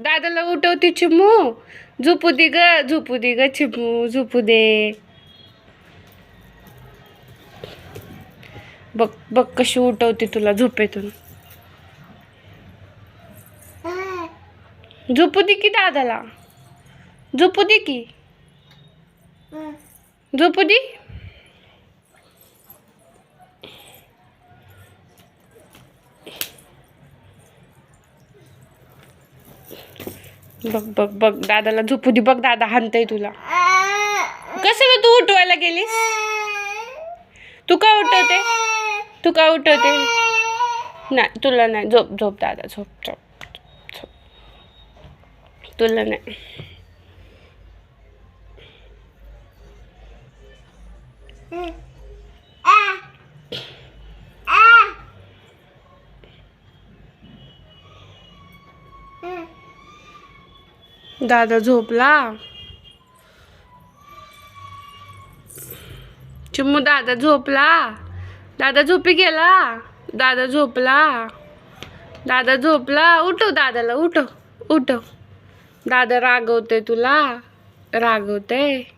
दादाला उठवती चिमू. झोपू दे ग, झोपू दे ग चिमू, झोपू दे. बघ बघ कशी उठवते तुला झोपेतून. झोपू दे की दादाला, झोपू दे की, झोपू दे. बघ बघ बघ दादाला झोपू दे. बघ दादा हाणतय तुला. कसं तू उठवायला गेलीस? तू का उठवते? तू का उठवते? नाही तुला नाही. झोप झोप दादा, झोप झोप झोप. तुला नाही. दादा झोपला. चिमू दादा झोपला. दादा झोपी गेला. दादा झोपला. दादा झोपला. उठव दादाला, उठव उठव. दादा रागवते तुला, रागवते.